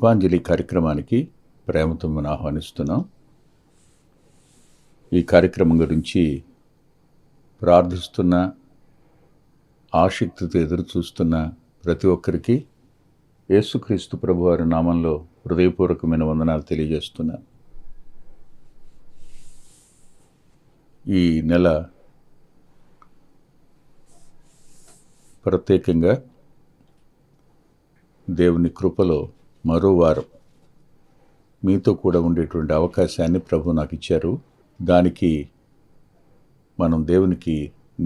కృపాంజలి కార్యక్రమానికి ప్రేమతో మనం ఆహ్వానిస్తున్నాం. ఈ కార్యక్రమం గురించి ప్రార్థిస్తున్న, ఆసక్తితో ఎదురు చూస్తున్న ప్రతి ఒక్కరికి యేసుక్రీస్తు ప్రభువారి నామంలో హృదయపూర్వకమైన వందనాలు తెలియజేస్తున్నాను. ఈ నెల ప్రత్యేకంగా దేవుని కృపలో మరో వారం మీతో కూడా ఉండేటువంటి అవకాశాన్ని ప్రభు నాకు ఇచ్చారు. దానికి మనం దేవునికి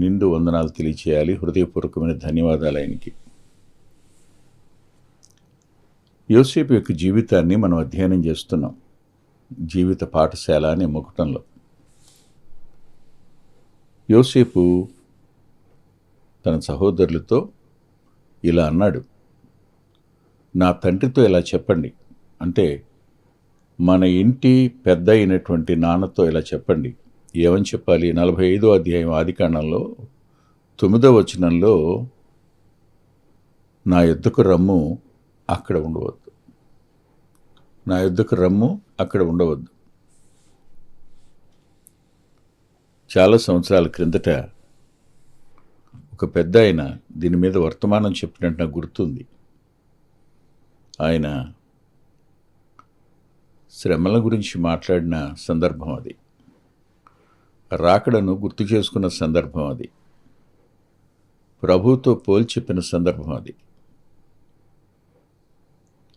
నిండు వందనాలు తెలియచేయాలి. హృదయపూర్వకమైన ధన్యవాదాలు ఆయనకి. యోసేపు యొక్క జీవితాన్ని మనం అధ్యయనం చేస్తున్నాం. జీవిత పాఠశాల అనే ముకుటంలో యోసేపు తన సహోదరులతో ఇలా అన్నాడు, నా తండ్రితో ఇలా చెప్పండి, అంటే మన ఇంటి పెద్ద అయినటువంటి నాన్నతో ఇలా చెప్పండి. ఏమని చెప్పాలి? 45వ అధ్యాయం ఆదికాండంలో 9వ వచనంలో, నా యొద్దకు రమ్ము, అక్కడ ఉండవద్దు. నా యొద్దకు రమ్ము, అక్కడ ఉండవద్దు. చాలా సంవత్సరాల క్రిందట ఒక పెద్ద ఆయన దీని మీద వర్తమానం చెప్పినట్టు నాకు గుర్తుంది. ఆయన శ్రమల గురించి మాట్లాడిన సందర్భం అది. రాకడను గుర్తు చేసుకున్న సందర్భం అది. ప్రభువుతో పోల్చి చెప్పిన సందర్భం అది.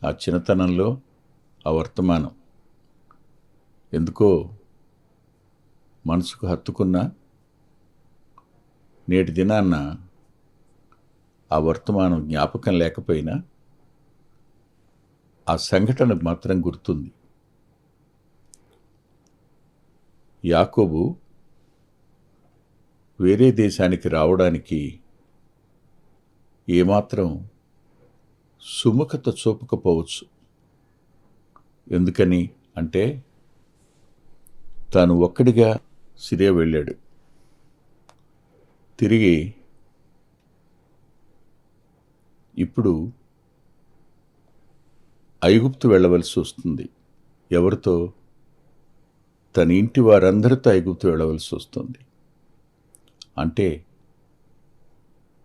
ఆ చిన్నతనంలో ఆ వర్తమానం ఎందుకో మనసుకు హత్తుకున్న, నేటి దినాన్న ఆ వర్తమానం జ్ఞాపకం లేకపోయినా ఆ సంఘటన మాత్రం గుర్తుంది. యాకోబు వేరే దేశానికి రావడానికి ఏమాత్రం సుముఖత చూపకపోవచ్చు. ఎందుకని అంటే తాను ఒక్కడిగా సిరియా వెళ్ళాడు. తిరిగి ఇప్పుడు ఐగుప్తు వెళ్ళవలసి వస్తుంది. ఎవరితో? తన ఇంటి వారందరితో ఐగుప్తు వెళ్ళవలసి వస్తుంది. అంటే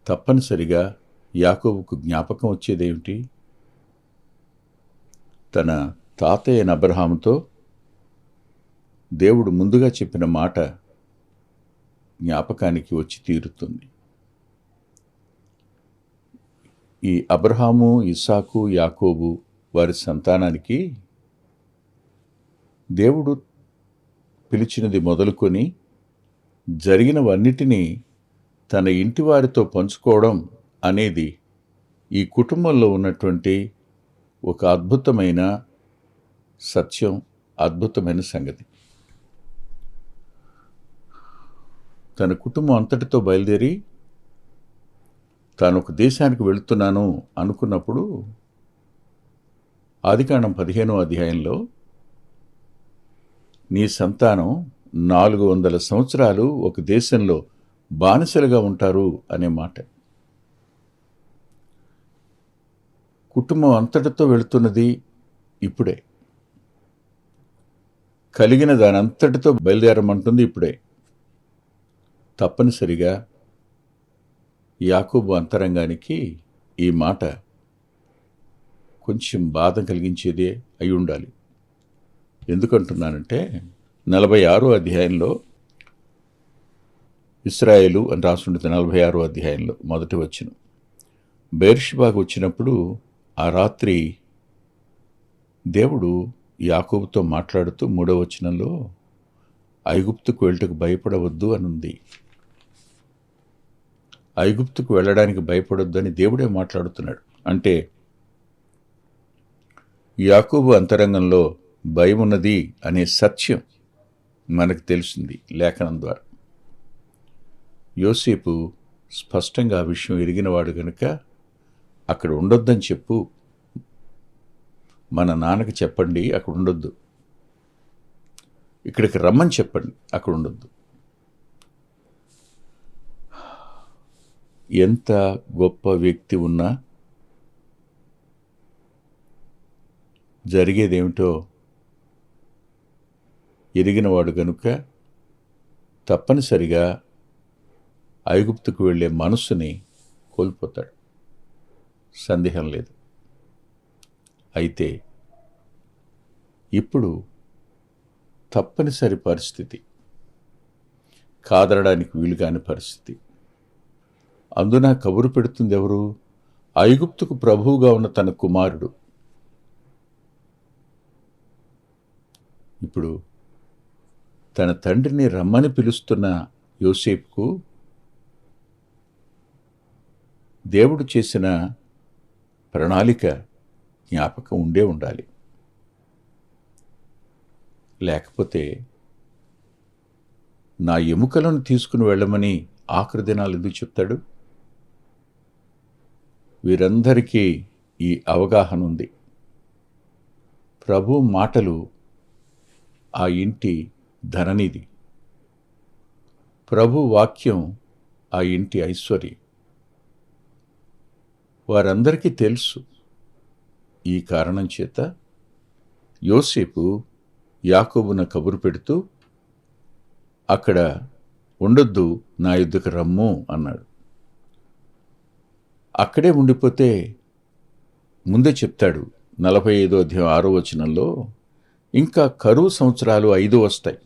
తప్పనిసరిగా యాకోబుకు జ్ఞాపకం వచ్చేదేమిటి? తన తాతయ్యన అబ్రహాముతో దేవుడు ముందుగా చెప్పిన మాట జ్ఞాపకానికి వచ్చి తీరుతుంది. ఈ అబ్రహాము, ఇస్సాకు, యాకోబు వారి సంతానానికి దేవుడు పిలిచినది మొదలుకొని జరిగినవన్నిటినీ తన ఇంటి వారితో పంచుకోవడం అనేది ఈ కుటుంబంలో ఉన్నటువంటి ఒక అద్భుతమైన సత్యం, అద్భుతమైన సంగతి. తన కుటుంబం అంతటితో బయలుదేరి తాను ఒక దేశానికి వెళుతున్నాను అనుకున్నప్పుడు ఆదికాండం 15వ అధ్యాయంలో నీ సంతానం 400 సంవత్సరాలు ఒక దేశంలో బానిసలుగా ఉంటారు అనే మాట. కుటుంబం అంతటితో వెళుతున్నది ఇప్పుడే. కలిగిన దానంతటితో బయలుదేరమంటుంది ఇప్పుడే. తప్పనిసరిగా యాకోబు అంతరంగానికి ఈ మాట కొంచెం బాధ కలిగించేదే అయి ఉండాలి. ఎందుకంటున్నానంటే 46వ అధ్యాయంలో ఇశ్రాయేలు అని రాసుంటుంది. 46వ అధ్యాయంలో మొదటి వచనం, బెర్షెబాకు వచ్చినప్పుడు ఆ రాత్రి దేవుడు యాకోబుతో మాట్లాడుతూ 3వ వచనంలో ఐగుప్తుకు వెళ్ళటకు భయపడవద్దు అని ఉంది. ఐగుప్తుకు వెళ్ళడానికి భయపడొద్దు అని దేవుడే మాట్లాడుతున్నాడు. అంటే యాకోబు అంతరంగంలో భయం ఉన్నది అనే సత్యం మనకు తెలిసింది లేఖనం ద్వారా. యోసేపు స్పష్టంగా ఆ విషయం ఎరిగినవాడు గనుక అక్కడ ఉండొద్దని చెప్పు, మన నాన్నకి చెప్పండి అక్కడ ఉండొద్దు, ఇక్కడికి రమ్మని చెప్పండి అక్కడ ఉండొద్దు. ఎంత గొప్ప వ్యక్తి ఉన్నా జరిగేదేమిటో ఎరిగినవాడు గనుక తప్పనిసరిగా ఐగుప్తుకు వెళ్ళే మనస్సుని కోల్పోతాడు, సందేహం లేదు. అయితే ఇప్పుడు తప్పనిసరి పరిస్థితి, కాదనడానికి వీలుగాని పరిస్థితి. అందున కబురు పెడుతుంది ఎవరు? ఐగుప్తుకు ప్రభువుగా ఉన్న తన కుమారుడు. ఇప్పుడు తన తండ్రిని రమ్మని పిలుస్తున్న యోసేపుకు దేవుడు చేసిన ప్రణాళిక జ్ఞాపకం ఉండే ఉండాలి. లేకపోతే నా ఎముకలను తీసుకుని వెళ్ళమని ఆఖరి దినాలు ఎందుకు చెప్తాడు? వీరందరికీ ఈ అవగాహన ఉంది. ప్రభు మాటలు ఆ ఇంటి ధననిధి, ప్రభు వాక్యం ఆ ఇంటి ఐశ్వర్యం. వారందరికీ తెలుసు. ఈ కారణం చేత యోసేపు యాకోబున కబురు పెడుతూ, అక్కడ ఉండొద్దు, నా యుద్ధకు రమ్ము అన్నాడు. అక్కడే ఉండిపోతే ముందే చెప్తాడు 45వ అధ్యాయం 6వ వచనంలో, ఇంకా కరువు సంవత్సరాలు 5 వస్తాయి.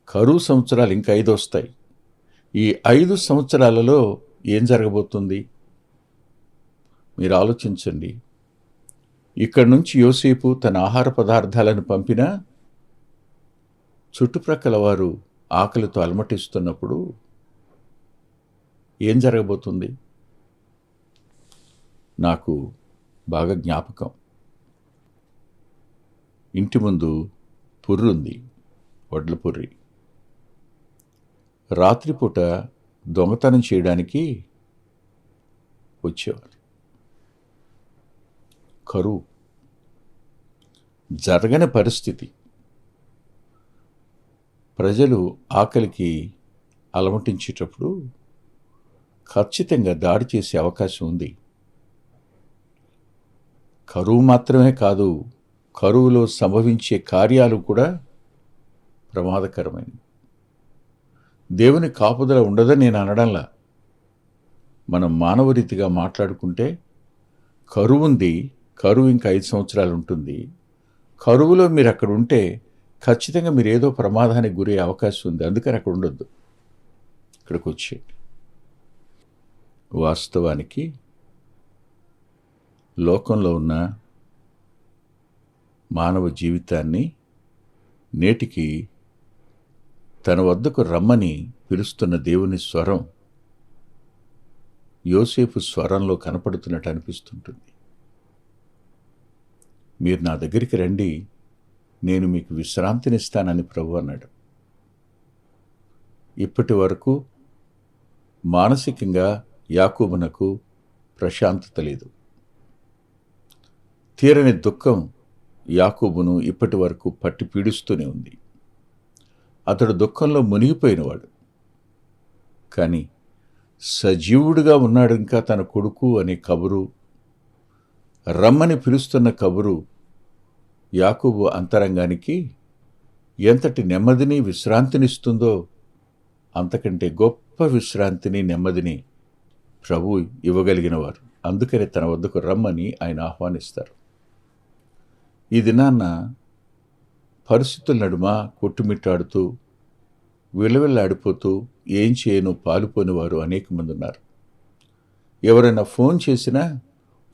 కరువు సంవత్సరాలు ఇంకా 5 వస్తాయి. ఈ 5 సంవత్సరాలలో ఏం జరగబోతుంది? మీరు ఆలోచించండి. ఇక్కడి నుంచి యోసేపు తన ఆహార పదార్థాలను పంపినా చుట్టుప్రక్కల వారు ఆకలితో అలమటిస్తున్నప్పుడు ఏం జరగబోతుంది? నాకు బాగా జ్ఞాపకం. ఇంటి ముందు పుర్రుంది, వడ్ల పుర్రి. రాత్రిపూట దొంగతనం చేయడానికి వచ్చేవారు. కరువు, జరగని పరిస్థితి. ప్రజలు ఆకలికి అలమటించేటప్పుడు ఖచ్చితంగా దాడి చేసే అవకాశం ఉంది. కరువు మాత్రమే కాదు, కరువులో సంభవించే కార్యాలు కూడా ప్రమాదకరమైనవి. దేవుని కాపుదల ఉండదని నేను అనడంలా. మనం మానవరీతిగా మాట్లాడుకుంటే కరువు ఉంది, కరువు ఇంకా 5 సంవత్సరాలు ఉంటుంది. కరువులో మీరు అక్కడ ఉంటే ఖచ్చితంగా మీరు ఏదో ప్రమాదానికి గురే అవకాశం ఉంది. అందుకని అక్కడ ఉండొద్దు, ఇక్కడికి వచ్చేయండి. వాస్తవానికి లోకంలో ఉన్న మానవ జీవితాన్ని నేటికి తన వద్దకు రమ్మని పిలుస్తున్న దేవుని స్వరం యోసేపు స్వరంలో కనపడుతున్నట్టు అనిపిస్తుంటుంది. మీరు నా దగ్గరికి రండి, నేను మీకు విశ్రాంతినిస్తానని ప్రభు అన్నాడు. ఇప్పటి వరకు మానసికంగా యాకోబునకు ప్రశాంతత లేదు. తీరని దుఃఖం యాకోబును ఇప్పటి వరకు పట్టి పీడిస్తూనే ఉంది. అతడు దుఃఖంలో మునిగిపోయినవాడు. కానీ సజీవుడిగా ఉన్నాడు ఇంకా తన కొడుకు అనే కబురు, రమ్మని పిలుస్తున్న కబురు యాకోబు అంతరంగానికి ఎంతటి నెమ్మదిని విశ్రాంతినిస్తుందో అంతకంటే గొప్ప విశ్రాంతిని నెమ్మదిని ప్రభు ఇవ్వగలిగినవారు. అందుకనే తన వద్దకు రమ్మని ఆయన ఆహ్వానిస్తారు. ఈ దినాన్న పరిస్థితుల నడుమ కొట్టుమిట్టాడుతూ విలవిల్లాడిపోతూ ఏం చేయను పాలుపోని వారు అనేక మంది ఉన్నారు. ఎవరైనా ఫోన్ చేసినా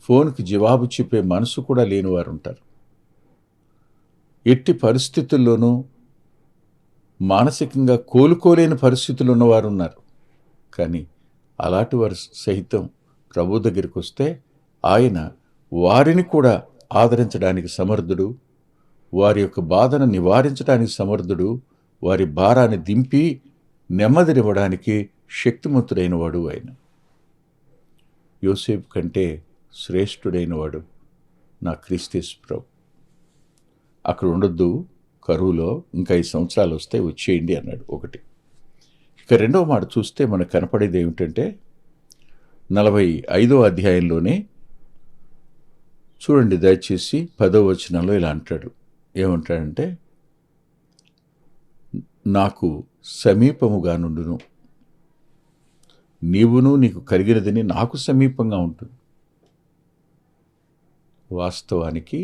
ఫోన్కి జవాబు చెప్పే మనసు కూడా లేని వారు ఉంటారు. ఎట్టి పరిస్థితుల్లోనూ మానసికంగా కోలుకోలేని పరిస్థితులు ఉన్నవారు ఉన్నారు. కానీ అలాంటి వారు సహితం ప్రభు దగ్గరికి వస్తే ఆయన వారిని కూడా ఆదరించడానికి సమర్థుడు, వారి యొక్క బాధను నివారించడానికి సమర్థుడు, వారి భారాన్ని దింపి నెమ్మదినివ్వడానికి శక్తిమంతుడైన వాడు ఆయన. యోసేపు కంటే శ్రేష్ఠుడైన వాడు నా క్రీస్తు ప్రభు. అక్కడ ఉండొద్దు, కరువులో ఇంకా 5 సంవత్సరాలు వస్తే వచ్చేయండి అన్నాడు. ఒకటి. ఇక రెండవ మాట చూస్తే మనకు కనపడేది ఏమిటంటే 45వ అధ్యాయంలోనే చూడండి దయచేసి 10వ వచనంలో ఇలా అంటాడు. ఏమంటాడంటే, నాకు సమీపముగా నుండును, నీవును నీకు కలిగినదని నాకు సమీపంగా ఉంటుంది. వాస్తవానికి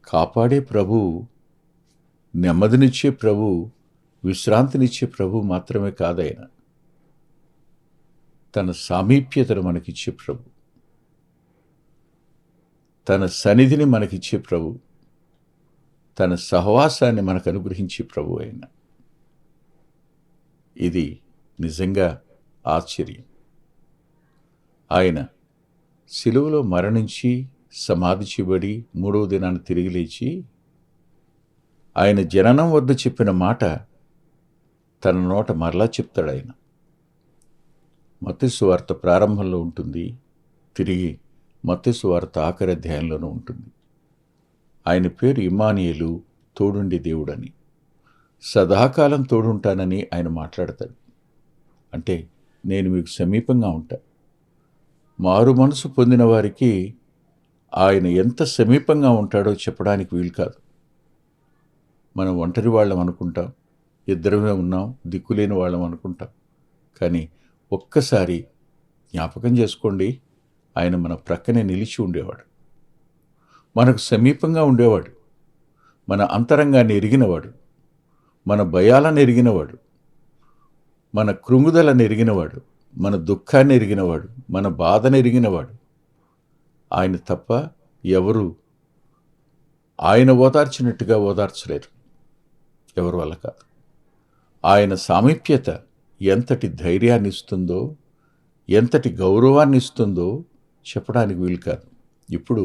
కాపాడే ప్రభు, నెమ్మదినిచ్చే ప్రభు, విశ్రాంతినిచ్చే ప్రభు మాత్రమే కాదైన తన సామీప్యతను మనకిచ్చే ప్రభు, తన సన్నిధిని మనకిచ్చే ప్రభు, తన సహవాసాన్ని మనకు అనుగ్రహించే ప్రభు అయిన. ఇది నిజంగా ఆశ్చర్యం. ఆయన సిలువలో మరణించి సమాధి చేయబడి 3వ దినాన్ని తిరిగి లేచి ఆయన జననం వద్ద చెప్పిన మాట తన నోట మరలా చెప్తాడు. ఆయన మత్తయి సువార్త ప్రారంభంలో ఉంటుంది, తిరిగి మత్తయి సువార్త ఆఖరి అధ్యాయంలోనూ ఉంటుంది. ఆయన పేరు ఇమ్మానుయేలు, తోడుండి దేవుడని. సదాకాలం తోడుంటానని ఆయన మాట్లాడతాడు. అంటే నేను మీకు సమీపంగా ఉంటా. మారు మనసు పొందిన వారికి ఆయన ఎంత సమీపంగా ఉంటాడో చెప్పడానికి వీలు కాదు. మనం ఒంటరి వాళ్ళం అనుకుంటాం, ఇద్దరమే ఉన్నాం, దిక్కులేని వాళ్ళం అనుకుంటాం. కానీ ఒక్కసారి జ్ఞాపకం చేసుకోండి, ఆయన మన ప్రక్కనే నిలిచి ఉండేవాడు, మనకు సమీపంగా ఉండేవాడు, మన అంతరంగాన్ని ఎరిగినవాడు, మన భయాలను ఎరిగినవాడు, మన కృంగుదలను ఎరిగినవాడు, మన దుఃఖాన్ని ఎరిగినవాడు, మన బాధను ఎరిగినవాడు. ఆయన తప్ప ఎవరు ఆయన ఓదార్చినట్టుగా ఓదార్చలేరు, ఎవరి వల్ల కాదు. ఆయన సామీప్యత ఎంతటి ధైర్యాన్ని ఇస్తుందో, ఎంతటి గౌరవాన్ని ఇస్తుందో చెప్పడానికి వీలు కాదు. ఇప్పుడు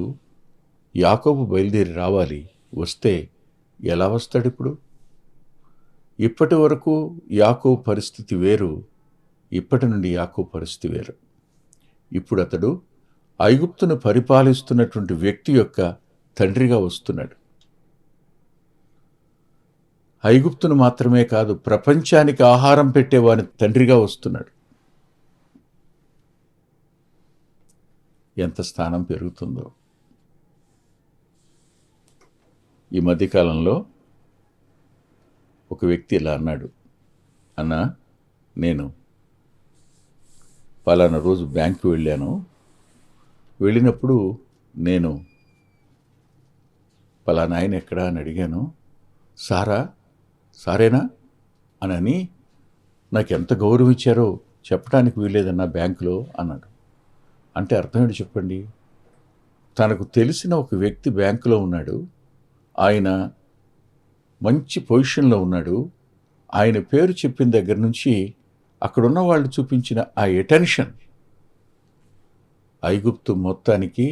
యాకోబు బయలుదేరి రావాలి, వస్తే ఎలా వస్తాడు? ఇప్పటి వరకు యాకోబు పరిస్థితి వేరు, ఇప్పటి నుండి యాకోబు పరిస్థితి వేరు. ఇప్పుడు అతడు ఐగుప్తును పరిపాలిస్తున్నటువంటి వ్యక్తి యొక్క తండ్రిగా వస్తున్నాడు. ఐగుప్తును మాత్రమే కాదు, ప్రపంచానికి ఆహారం పెట్టేవాని తండ్రిగా వస్తున్నాడు. ఎంత స్థానం పెరుగుతుందో. ఈ మధ్యకాలంలో ఒక వ్యక్తి ఇలా అన్నాడు, అన్నా నేను పలానా రోజు బ్యాంకు వెళ్ళాను, వెళ్ళినప్పుడు నేను పలానా ఆయన ఎక్కడా అని అడిగాను, సారేనా అని నాకు ఎంత గౌరవం ఇచ్చారో చెప్పడానికి వీల్లేదన్నా బ్యాంకులో అన్నాడు. అంటే అర్థం ఏంటి చెప్పండి? తనకు తెలిసిన ఒక వ్యక్తి బ్యాంకులో ఉన్నాడు, ఆయన మంచి పొజిషన్లో ఉన్నాడు. ఆయన పేరు చెప్పిన దగ్గర నుంచి అక్కడున్న వాళ్ళు చూపించిన ఆ అటెన్షన్, ఐగుప్తు మొత్తానికి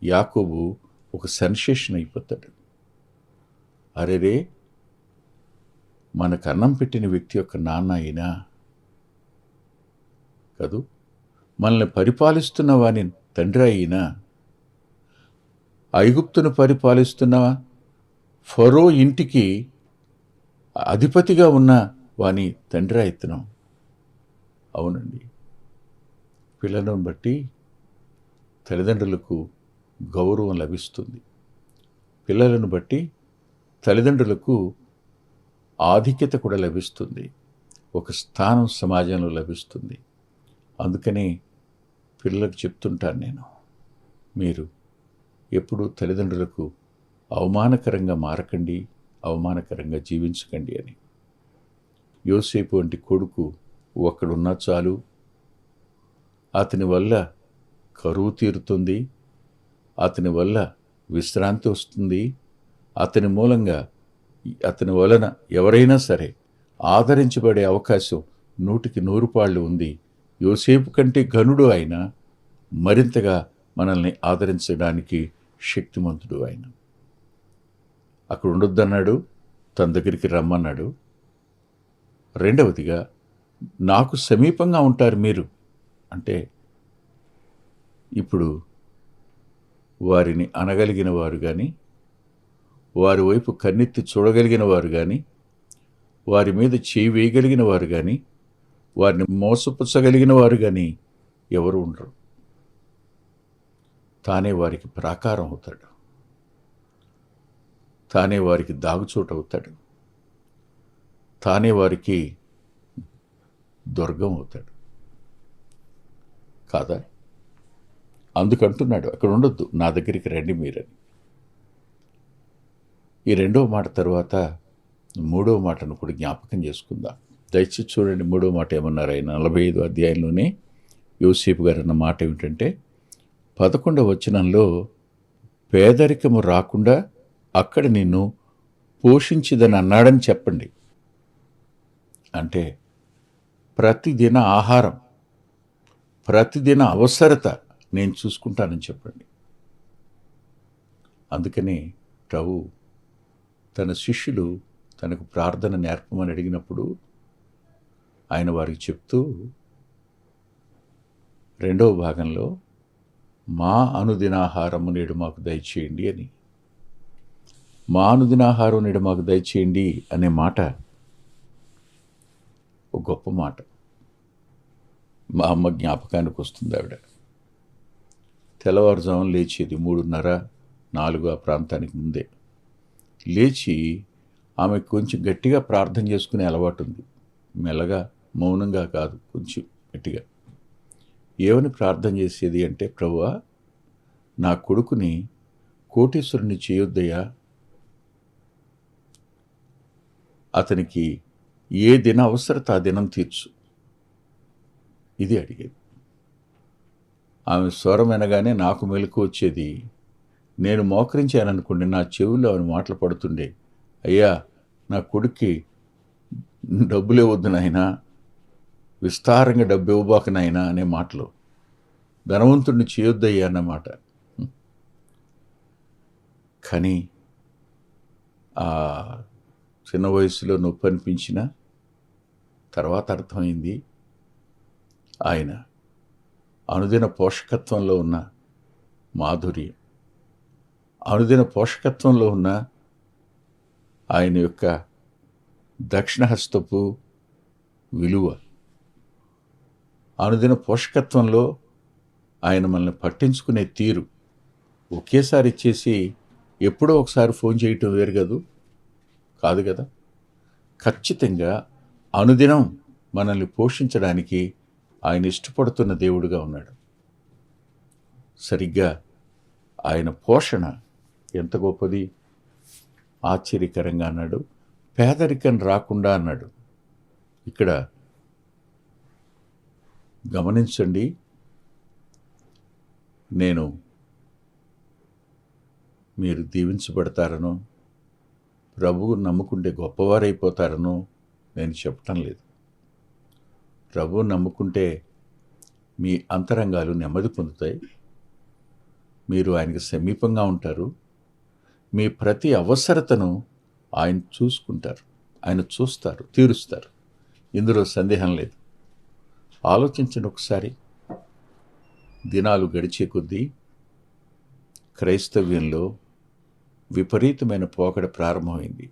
యాకోబు ఒక సెన్సేషన్ అయిపోతాడు. అరేరే, మనకు అన్నం పెట్టిన వ్యక్తి యొక్క నాన్న అయినా కదూ, మనల్ని పరిపాలిస్తున్న వాని తండ్రి అయినా, ఐగుప్తును పరిపాలిస్తున్న ఫరో ఇంటికి అధిపతిగా ఉన్న వాని తండ్రి అయితున్నాం. అవునండి, పిల్లలను బట్టి తల్లిదండ్రులకు గౌరవం లభిస్తుంది, పిల్లలను బట్టి తల్లిదండ్రులకు ఆధిక్యత కూడా లభిస్తుంది, ఒక స్థానం సమాజంలో లభిస్తుంది. అందుకని పిల్లలకు చెప్తుంటాను నేను, మీరు ఎప్పుడూ తల్లిదండ్రులకు అవమానకరంగా మారకండి, అవమానకరంగా జీవించకండి అని. యోసేపు వంటి కొడుకు ఒక్కడున్నా చాలు, అతని వల్ల కరువు తీరుతుంది, అతని వల్ల విశ్రాంతి వస్తుంది, అతని మూలంగా అతని వలన ఎవరైనా సరే ఆదరించబడే అవకాశం 100కి 100 పాళ్ళు ఉంది. యోసేపు కంటే ఘనుడు ఆయన, మరింతగా మనల్ని ఆదరించడానికి శక్తిమంతుడు ఆయన. అక్కడ ఉండొద్దన్నాడు, తన దగ్గరికి రమ్మన్నాడు. రెండవదిగా, నాకు సమీపంగా ఉంటారు మీరు అంటే, ఇప్పుడు వారిని అనగలిగిన వారు కానీ, వారి వైపు కన్నెత్తి చూడగలిగిన వారు కానీ, వారి మీద చేయి వేయగలిగిన వారు కానీ, వారిని మోసపుచ్చగలిగిన వారు కానీ ఎవరు ఉండరు. తానే వారికి ప్రాకారం అవుతాడు, తానే వారికి దాగుచోటు అవుతాడు, తానే వారికి దుర్గం అవుతాడు కాదా? అందుకంటున్నాడు, అక్కడ ఉండొద్దు, నా దగ్గరికి రండి మీరని. ఈ రెండవ మాట తర్వాత మూడవ మాటను కూడా జ్ఞాపకం చేసుకుందాం. దయచేసి చూడండి, మూడవ మాట ఏమన్నారు ఆయన 45వ అధ్యాయంలోనే యోసేపు గారు అన్న మాట ఏమిటంటే 11వ వచనంలో, పేదరికము రాకుండా అక్కడ నిన్ను పోషించిదని అన్నాడని చెప్పండి. అంటే ప్రతిదిన ఆహారం, ప్రతిదిన అవసరత నేను చూసుకుంటానని చెప్పండి. అందుకని ప్రభు తన శిష్యులు తనకు ప్రార్థన నేర్పమని అడిగినప్పుడు ఆయన వారికి చెప్తూ రెండవ భాగంలో, మా అనుదినాహారము నేడు మాకు దయచేయండి అని, మా అనుదినాహారం నేడు మాకు దయచేయండి అనే మాట ఒక గొప్ప మాట. మా అమ్మ జ్ఞాపకానికి వస్తుంది. ఆవిడ తెల్లవారుజామున లేచేది 3:30-4 ఆ ప్రాంతానికి ముందే లేచి ఆమె కొంచెం గట్టిగా ప్రార్థన చేసుకునే అలవాటు ఉంది. మెల్లగా, మౌనంగా కాదు, కొంచెం గట్టిగా. ఏమని ప్రార్థన చేసేది అంటే, ప్రభువా నా కొడుకుని కోటీశ్వరుని చేయొద్దయ్యా, అతనికి ఏ దిన అవసరత ఆ దినం తీర్చు. ఇది అడిగేది. ఆమె స్వరం వినగానే నాకు మెలకు వచ్చేది. నేను మోకరించాననుకోండి, నా చెవుల్లో ఆమె మాటలు పడుతుండే, అయ్యా నా కొడుక్కి డబ్బులు ఇవ్వద్దు నాయనా, విస్తారంగా డబ్బు ఇవ్వబాక నాయనా అనే మాటలు. ధనవంతుడిని చేయొద్దయ్యా అన్నమాట. కానీ ఆ చిన్న వయసులో నొప్పి అనిపించిన తర్వాత అర్థమైంది, ఆయన అనుదిన పోషకత్వంలో ఉన్న మాధుర్యం, అనుదిన పోషకత్వంలో ఉన్న ఆయన యొక్క దక్షిణహస్తపు విలువ, అనుదిన పోషకత్వంలో ఆయన మనల్ని పట్టించుకునే తీరు. ఒకేసారి ఇచ్చేసి ఎప్పుడో ఒకసారి ఫోన్ చేయటం వేరు కాదు కదా. ఖచ్చితంగా అనుదినం మనల్ని పోషించడానికి ఆయన ఇష్టపడుతున్న దేవుడుగా ఉన్నాడు. సరిగ్గా ఆయన పోషణ ఎంత గొప్పది, ఆశ్చర్యకరంగా అన్నాడు. పేదరికం రాకుండా అన్నాడు. ఇక్కడ గమనించండి, మీరు దీవించబడతారనో, ప్రభువు నమ్ముకుంటే గొప్పవారైపోతారనో నేను చెప్పటం లేదు. ప్రభువు నమ్ముకుంటే మీ అంతరంగాలు నెమ్మది పొందుతాయి, మీరు ఆయనకు సమీపంగా ఉంటారు, మీ ప్రతి అవసరతను ఆయన చూసుకుంటారు, ఆయన చూస్తారు, తీరుస్తారు. ఇందులో సందేహం లేదు. ఆలోచించండి ఒకసారి. దినాలు గడిచే కొద్దీ క్రైస్తవ్యంలో విపరీతమైన పోకడ ప్రారంభమైంది.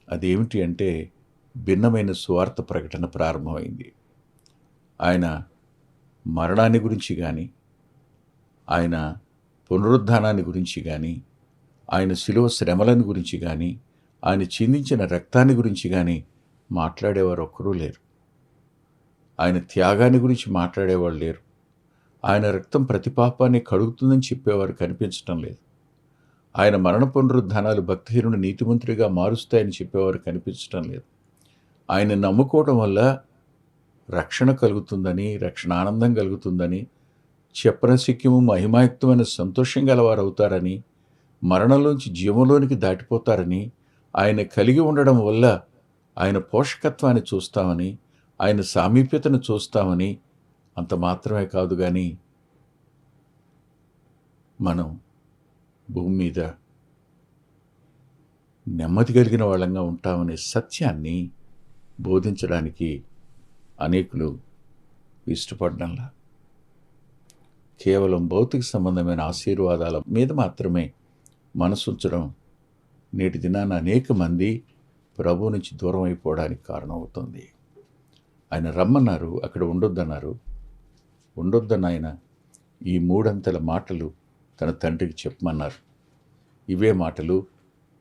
అదేమిటి అంటే, భిన్నమైన సువార్త ప్రకటన ప్రారంభమైంది. ఆయన మరణాన్ని గురించి కానీ, ఆయన పునరుద్ధానాన్ని గురించి కానీ, ఆయన శిలువ శ్రమలను గురించి కానీ, ఆయన చిందించిన రక్తాన్ని గురించి కానీ మాట్లాడేవారు ఒక్కరూ లేరు. ఆయన త్యాగాన్ని గురించి మాట్లాడేవాళ్ళు లేరు. ఆయన రక్తం ప్రతి పాపాన్ని కడుగుతుందని చెప్పేవారు కనిపించటం లేదు. ఆయన మరణ పునరుద్ధానాలు భక్తిహీనుడు నీతిమంతుడిగా మారుస్తాయని చెప్పేవారు కనిపించటం లేదు. ఆయన నమ్ముకోవడం వల్ల రక్షణ కలుగుతుందని, రక్షణ ఆనందం కలుగుతుందని, చెప్పనశక్యము మహిమాయుక్తమైన సంతోషం గలవారు అవుతారని, మరణంలోంచి జీవంలోనికి దాటిపోతారని, ఆయన కలిగి ఉండడం వల్ల ఆయన పోషకత్వాన్ని చూస్తామని, ఆయన సామీప్యతను చూస్తామని, అంత మాత్రమే కాదు కానీ మనం భూమి మీద నెమ్మది కలిగిన వాళ్ళంగా ఉంటామనే సత్యాన్ని బోధించడానికి అనేకులు ఇష్టపడడంలా, కేవలం భౌతిక సంబంధమైన ఆశీర్వాదాల మీద మాత్రమే మనసుంచడం నేటి దినాన అనేక మంది ప్రభు నుంచి దూరం అయిపోవడానికి కారణమవుతుంది. ఆయన రమ్మన్నారు, అక్కడ ఉండొద్దన్నారు. ఉండొద్దని ఆయన ఈ 3 మాటలు తన తండ్రికి చెప్పమన్నారు. ఇవే మాటలు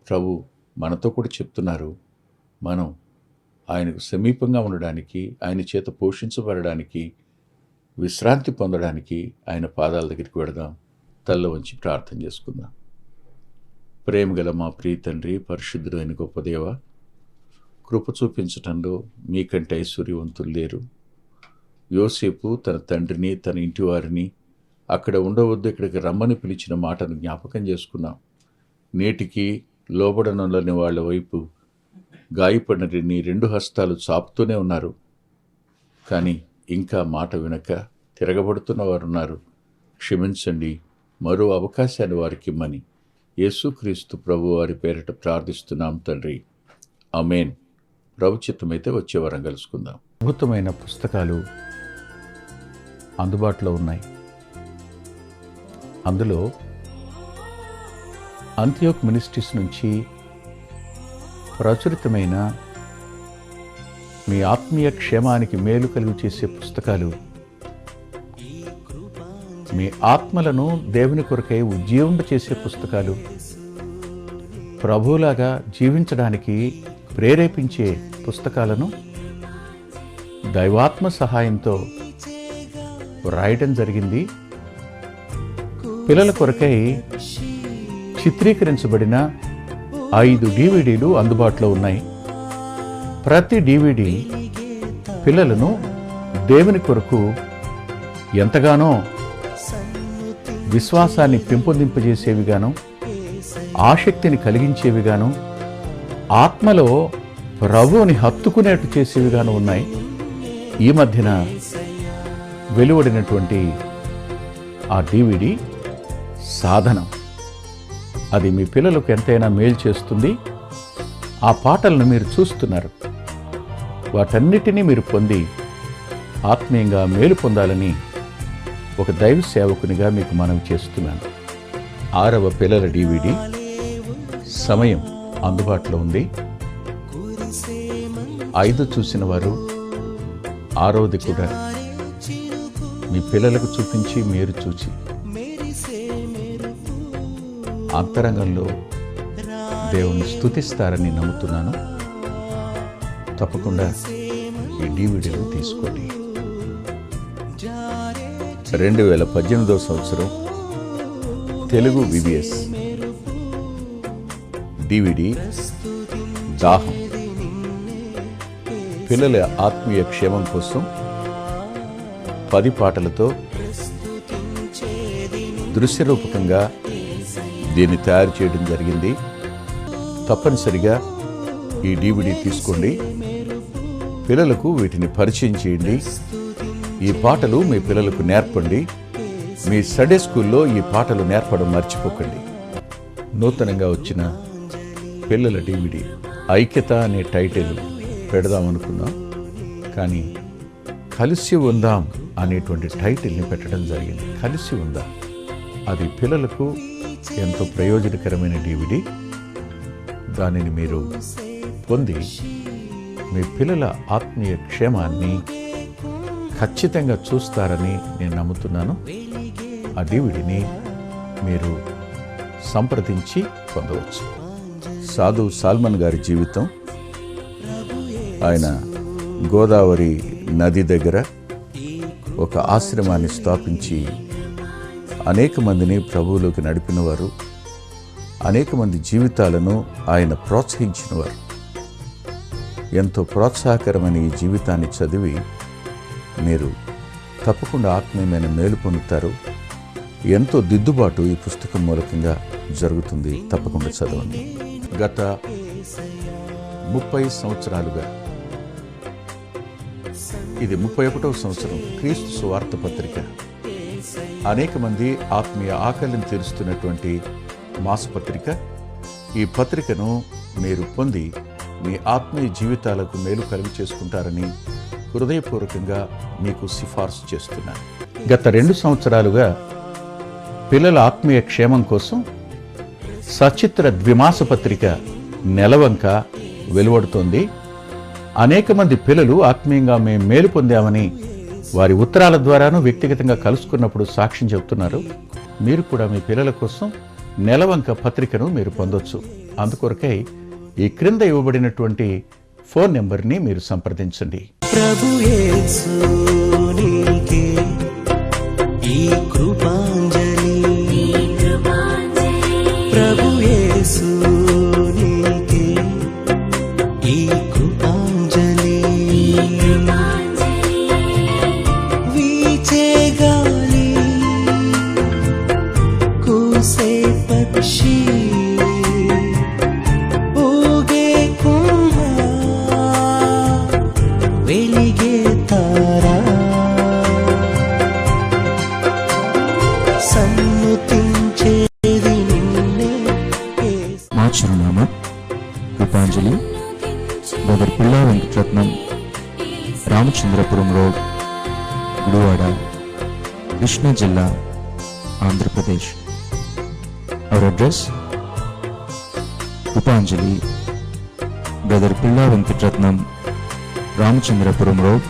ప్రభు మనతో కూడా చెప్తున్నారు. మనం ఆయనకు సమీపంగా ఉండడానికి, ఆయన చేత పోషించబడడానికి, విశ్రాంతి పొందడానికి ఆయన పాదాల దగ్గరికి వెళదాం. తల్ల వంచి ప్రార్థన చేసుకుందాం. ప్రేమగల మా ప్రియ తండ్రి, పరిశుద్ధుడు అయిన గొప్ప దేవ, కృప చూపించటంలో మీకంటే ఐశ్వర్యవంతులు లేరు. యోసేపు తన తండ్రిని, తన ఇంటి వారిని అక్కడ ఉండవద్దు, ఇక్కడికి రమ్మని పిలిచిన మాటను జ్ఞాపకం చేసుకున్నాం. నేటికి లోబడనలోని వాళ్ళ వైపు గాయపడిన నీ 2 హస్తాలు చాపుతూనే ఉన్నారు. కానీ ఇంకా మాట వినక తిరగబడుతున్న వారు ఉన్నారు. క్షమించండి, మరో అవకాశాన్ని వారికి ఇమ్మని యేసుక్రీస్తు ప్రభు వారి పేరిట ప్రార్థిస్తున్నాం తండ్రి. ఆమేన్. ప్రభు చిత్తమైతే వచ్చే వారం కలుసుకుందాం. అద్భుతమైన పుస్తకాలు అందుబాటులో ఉన్నాయి. అందులో అంత్యోక్ మినిస్ట్రీస్ నుంచి ప్రచురితమైన మీ ఆత్మీయ క్షేమానికి మేలు కలుగు చేసే పుస్తకాలు, మీ ఆత్మలను దేవుని కొరకై ఉజ్జీవింపచేసే పుస్తకాలు, ప్రభువులాగా జీవించడానికి ప్రేరేపించే పుస్తకాలను దైవాత్మ సహాయంతో రాయటం జరిగింది. పిల్లల కొరకై చిత్రీకరించబడిన 5 DVDలు అందుబాటులో ఉన్నాయి. ప్రతి DVD పిల్లలను దేవుని కొరకు ఎంతగానో విశ్వాసాన్ని పెంపొందింపజేసేవిగాను, ఆసక్తిని కలిగించేవిగాను, ఆత్మలో ప్రభువుని హత్తుకునేట్టు చేసేవిగాను ఉన్నాయి. ఈ మధ్యన వెలువడినటువంటి ఆ DVD సాధనం, అది మీ పిల్లలకు ఎంతైనా మేలు చేస్తుంది. ఆ పాటలను మీరు చూస్తున్నారు. వాటన్నిటినీ మీరు పొంది ఆత్మీయంగా మేలు పొందాలని ఒక దైవ సేవకునిగా మీకు మనవి చేస్తున్నాను. 6వ పిల్లల DVD సమయం అందుబాటులో ఉంది. 5 చూసిన వారు 6వది కూడా మీ పిల్లలకు చూపించి మీరు చూచి అంతరంగంలో దేవుని స్తుతిస్తారని నమ్ముతున్నాను. తప్పకుండా ఈ DVDలు తీసుకోండి. 2018వ సంవత్సరం తెలుగు VBS DVD దాహం, పిల్లల ఆత్మీయ క్షేమం కోసం 10 పాటలతో దృశ్యరూపకంగా దీన్ని తయారు చేయడం జరిగింది. తప్పనిసరిగా ఈ DVD తీసుకోండి. పిల్లలకు వీటిని పరిచయం చేయండి. ఈ పాటలు మీ పిల్లలకు నేర్పండి. మీ సండే స్కూల్లో ఈ పాటలు నేర్పడం మర్చిపోకండి. నూతనంగా వచ్చిన పిల్లల DVD ఐక్యత అనే టైటిల్ పెడదామనుకున్నాం, కానీ కలిసి ఉందాం అనేటువంటి టైటిల్ని పెట్టడం జరిగింది. కలిసి ఉందాం, అది పిల్లలకు ఎంతో ప్రయోజనకరమైన DVD. దానిని మీరు పొంది మీ పిల్లల ఆత్మీయ క్షేమాన్ని ఖచ్చితంగా చూస్తారని నేను నమ్ముతున్నాను. ఆ DVDని మీరు సంప్రదించి పొందవచ్చు. సాధు సాల్మన్ గారి జీవితం, ఆయన గోదావరి నది దగ్గర ఒక ఆశ్రమాన్ని స్థాపించి అనేక మందిని ప్రభువులోకి నడిపినవారు, అనేక మంది జీవితాలను ఆయన ప్రోత్సహించినవారు. ఎంతో ప్రోత్సాహకరమైన ఈ జీవితాన్ని చదివి మీరు తప్పకుండా ఆత్మీయమైన మేలు పొందుతారు. ఎంతో దిద్దుబాటు ఈ పుస్తకం మూలకంగా జరుగుతుంది. తప్పకుండా చదవండి. గత 30 సంవత్సరాలుగా, ఇది 31వ సంవత్సరం, క్రీస్తు సువార్త పత్రిక అనేక మంది ఆత్మీయ ఆకలిని తీరుస్తున్నటువంటి మాసపత్రిక. ఈ పత్రికను మీరు పొంది మీ ఆత్మీయ జీవితాలకు మేలు కలుగు చేసుకుంటారని హృదయపూర్వకంగా మీకు సిఫార్సు చేస్తున్నాను. గత 2 సంవత్సరాలుగా పిల్లల ఆత్మీయ క్షేమం కోసం సచిత్ర ద్విమాస పత్రిక నెలవంక వెలువడుతోంది. అనేక మంది పిల్లలు ఆత్మీయంగా మేము మేలు పొందామని వారి ఉత్తరాల ద్వారాను వ్యక్తిగతంగా కలుసుకున్నప్పుడు సాక్ష్యం చెబుతున్నారు. మీరు కూడా మీ పిల్లల కోసం నెలవంక పత్రికను మీరు పొందొచ్చు. అందుకొరకై ఈ క్రింద ఇవ్వబడినటువంటి ఫోన్ నెంబర్ని మీరు సంప్రదించండి. ప్రభు యేసు నీకే ఈ కృపాంజలి, ప్రభు యేసు నీకే ఈ కృపాంజలి. వీచే గాలి, కూసే పక్షి, ఊగే కుంభ, వెలిగే తారా, సన్నుతించేది నిన్నే. మా చిరునామా కృపాంజలి, బ్రదర్ పిల్లా వెంకటరత్నం, రామచంద్రపురం రోడ్, గుడివాడ, కృష్ణా జిల్లా, Andhra Pradesh. Our address Krupanjali, brother Pilla Venkataratnam, Ramachandrapuram road,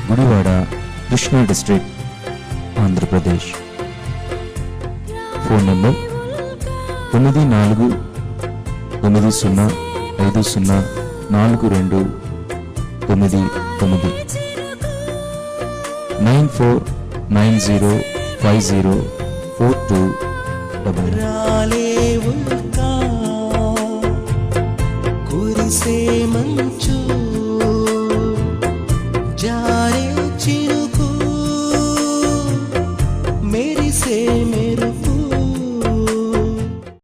Gudivada, Krishna district, Andhra Pradesh. Phone number 9490504299 9490504299. రాలేవుగా కురిసే మంచు,